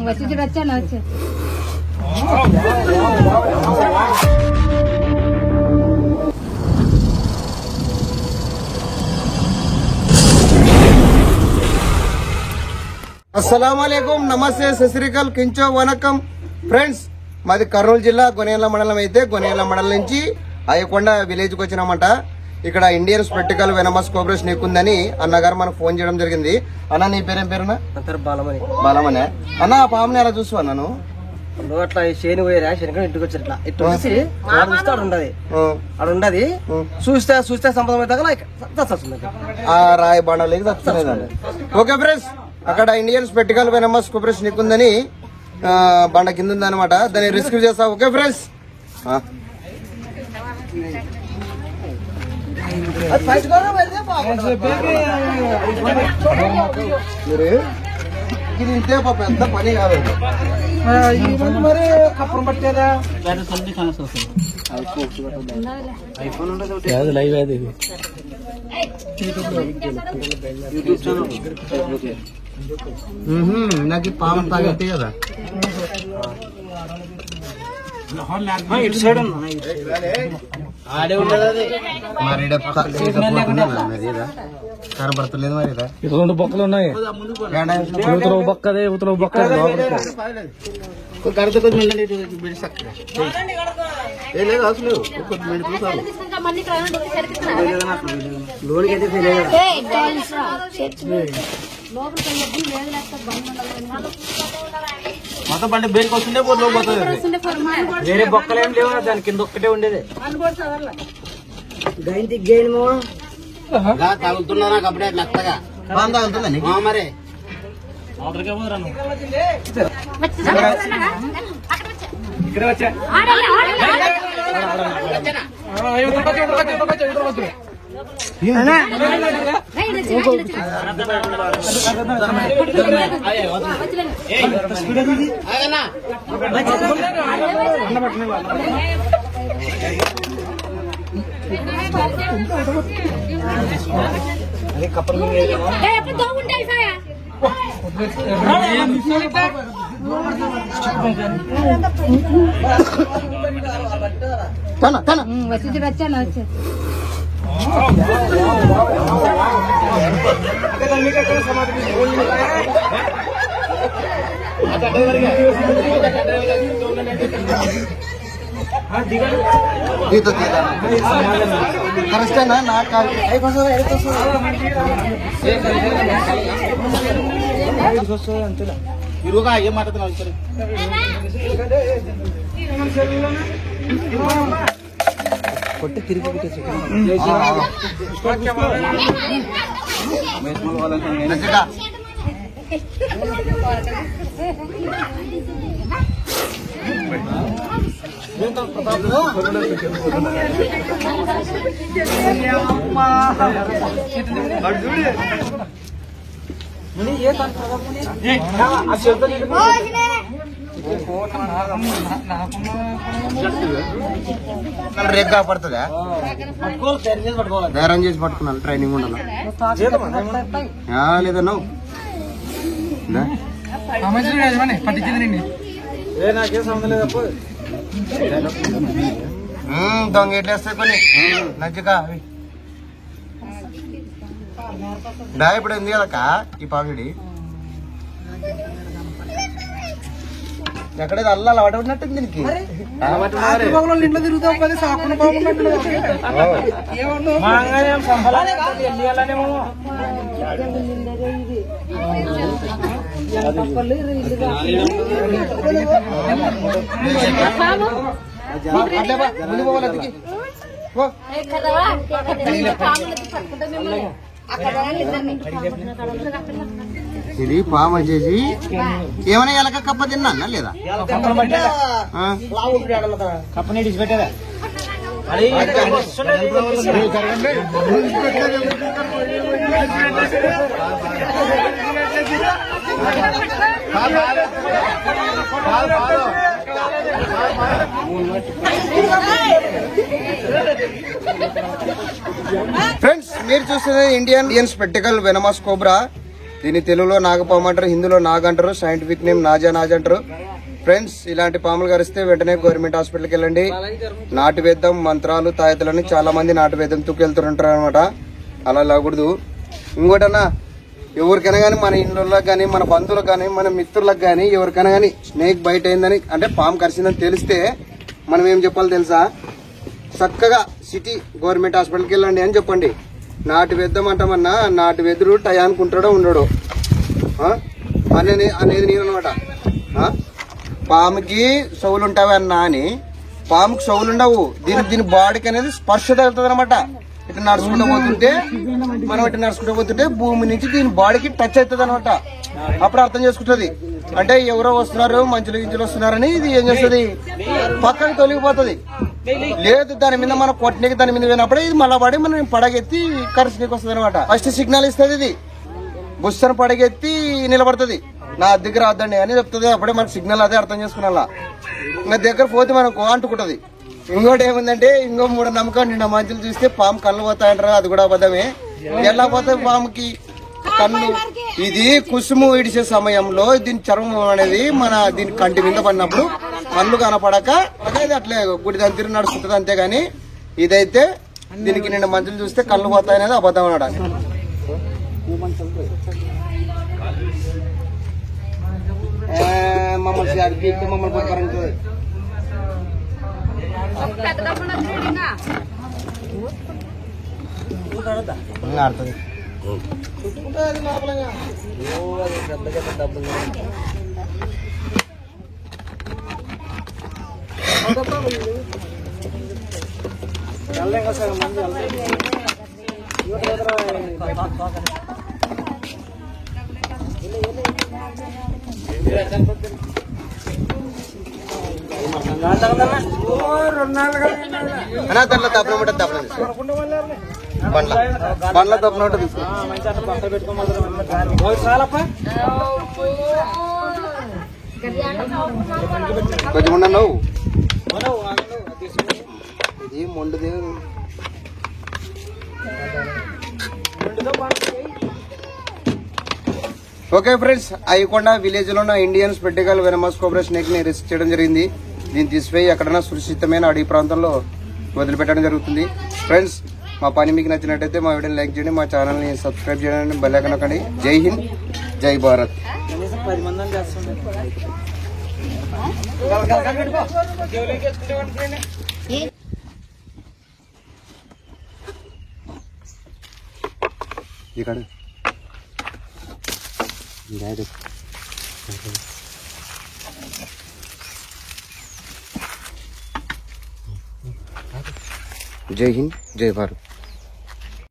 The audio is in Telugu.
వచ్చి చూడొచ్చాను వచ్చి అస్సలాముఅలైకుం, నమస్తే, సస్రీకల్, కించో వనకం ఫ్రెండ్స్. మాది కర్నూలు జిల్లా గొనేల మండలం. అయితే గొనేల మండలం నుంచి అయ్యకొండ విలేజ్ కి వచ్చినామంట. ఇక్కడ ఇండియన్ స్పెక్టికల్ వెనమస్ కోఆపరేషన్ ఎక్కుందని అన్నగారు మనకు ఫోన్ చేయడం జరిగింది. అన్న నీ పేరేం పేరునా? బాలమనే. అన్న ఆ పాముని ఎలా చూసు అన్నాను అట్లా శని పోయారా శని ఇంటికి వచ్చారు ఇట్లా ఇట్లా వచ్చి ఆడుండది చూస్తే చూస్తే సంపద ఆ రాయి బండలకి తప్పుతున్నదండి. ఓకే ఫ్రెండ్స్, అక్కడ ఇండియన్ స్పెక్టికల్ వెనమస్ కోఆపరేషన్ ఎక్కుందని బండ కింద ఉంది అనమాట. దాన్ని రెస్క్యూ చేస్తా. ఓకే ఫ్రెండ్స్, ఇది ఇంతే పెద్ద పని కాదు. మరి కప్పురం పట్టేదా లైవ్ అది నాకు పాము తాగట్టే కదా. ఇటు సైడ్ ఆడే ఉండదు అది మరి కనబడతలేదు. మరి ఇటు రెండు బొక్కలు ఉన్నాయి. యువతలో బొక్కదే యువతలో బొక్క మొత్తం బండి బయటకు వస్తుండే పోతుంది. వేరే బొక్కలు ఏం లేవు, దాని కింద ఒక్కటే ఉండేది. తగులుతున్నా నాకు అప్పుడే మెత్తగా తగులుతుందని మరి ఇక్కడ వచ్చా కప్పలు వచ్చి చూడొచ్చాను వచ్చి కరెక్టేనా? నాకు ఇరుగా ఏం మాట్లాడుతున్నావు? కొట్టి తిరిగి పెట్టేసి రేపు కాపాడుతుందా? ధైర్యం చేసి పట్టుకున్నాను. ట్రైనింగ్ ఉండాలి లేదన్నా దొంగ ఎట్లేస్తాయి కొన్ని నచ్చగా అవి డా. ఇప్పుడు ఉంది కదక్క ఈ పాపిడి ఎక్కడైతే అల్లా పడబడినట్టుంది దీనికి. ఇంట్లో తిరుగుతాం కానీ సాకున్న బాగున్నట్టు ఇది పాము వచ్చేసి ఏమైనా ఎలక కప్ప తిన్నా లేదా? కప్పని పెట్టేదా ఫ్రెండ్స్, మీరు చూస్తున్నది ఇండియన్ స్పెక్టికల్ వెనమస్ కోబ్రా. దీన్ని తెలుగులో నాగపాము అంటారు, హిందీలో నాగ అంటారు, సైంటిఫిక్ నేమ్ నాజా అంటారు. ఫ్రెండ్స్, ఇలాంటి పాములు కరిస్తే వెంటనే గవర్నమెంట్ హాస్పిటల్కి వెళ్ళండి. నాటు వేద్దాం, మంత్రాలు, తాయతులని చాలా మంది నాటు వేద్దాం తూకెళ్తుంటారు అనమాట. అలా లాగకూడదు. ఇంకోటన్నా, ఎవరికైనా కానీ మన ఇళ్ళకి కానీ, మన బంధువులకు కానీ, మన మిత్రులకు కానీ, ఎవరికైనా కానీ స్నేక్ బైట్ అయిందని అంటే పాము కరిసిందని తెలిస్తే మనం ఏం చెప్పాలి తెలుసా? చక్కగా సిటీ గవర్నమెంట్ హాస్పిటల్కి వెళ్ళండి అని చెప్పండి. నాటు వేద్దాం అంటామన్నా, నాటు వెదురు టయానికి ఉంటాడో ఉండడు అనేది నేను అనమాట. పాముకి చెవులు ఉంటావా అన్నా అని, పాముకి చెవులు ఉండవు. దీని బాడీకి అనేది స్పర్శ తగ్గుతుంది అనమాట. ఇట్లా నడుచుకుంటూ పోతుంటే భూమి నుంచి దీని బాడీకి టచ్ అవుతుంది అనమాట. అప్పుడు అర్థం చేసుకుంటది అంటే ఎవరో వస్తున్నారు, మంచులు గించులు వస్తున్నారని ఇది ఏం చేస్తుంది, పక్కకి తొలగిపోతుంది. లేదు, దాని మీద మనం కొట్టనికి దాని మీద పోయినప్పుడే ఇది మళ్ళా పడి మనం పడగెత్తి కరిసినకి వస్తుంది అనమాట. ఫస్ట్ సిగ్నల్ ఇస్తుంది, ఇది బుస్సను పడగెత్తి నిలబడుతుంది. నా దగ్గర వద్దండి అని చెప్తుంది. అప్పుడే మనకు సిగ్నల్ అదే అర్థం చేసుకున్నా. ఇంకా దగ్గర పోతే మనకు అంటుకుంటది. ఇంకోటి ఏముందంటే, ఇంకో మూడు నమ్మకం, నిన్న మంచులు చూస్తే పాము కళ్ళు పోతాయంటారు. అది కూడా అబద్ధమే. ఎలా పోతాయి పాముకి కళ్ళు? ఇది కుసుము ఇడిచే సమయంలో దీని చర్మం అనేది దీని కంటి మీద పడినప్పుడు కళ్ళు కనపడక అనేది అట్లే గుడి దాని తిరిగి నడుస్తుంటది. అంతేగాని ఇదైతే దీనికి నిన్న మంచులు చూస్తే కళ్ళు పోతాయనేది అబద్ధం అనడానికి. మమ్మల్ని మమ్మల్ని దాంట్లో తప్పన ఉంటుంది, తప్పన బండ్ల తప్పన ఉంటుంది. కొంచెం ఉండవు ఇది మొండుది. ఓకే ఫ్రెండ్స్, అయ్యకొండ విలేజ్ లో ఉన్న Indian spectacle venomous cobra snake ని రెస్క్యూ చేయడం జరిగింది. దీన్ని తీసిపోయి ఎక్కడైనా సురక్షితమైన అడవి ప్రాంతంలో వదిలిపెట్టడం జరుగుతుంది. ఫ్రెండ్స్, మా పని మీకు నచ్చినట్టయితే మా వీడియోని లైక్ చేయండి, మా ఛానల్ ని సబ్స్క్రైబ్ చేయండి, బెల్ ఐకాన్ నొక్కండి. జై హింద్, జై భారత్. ఇక్కడ जय हिंद, जय भारत.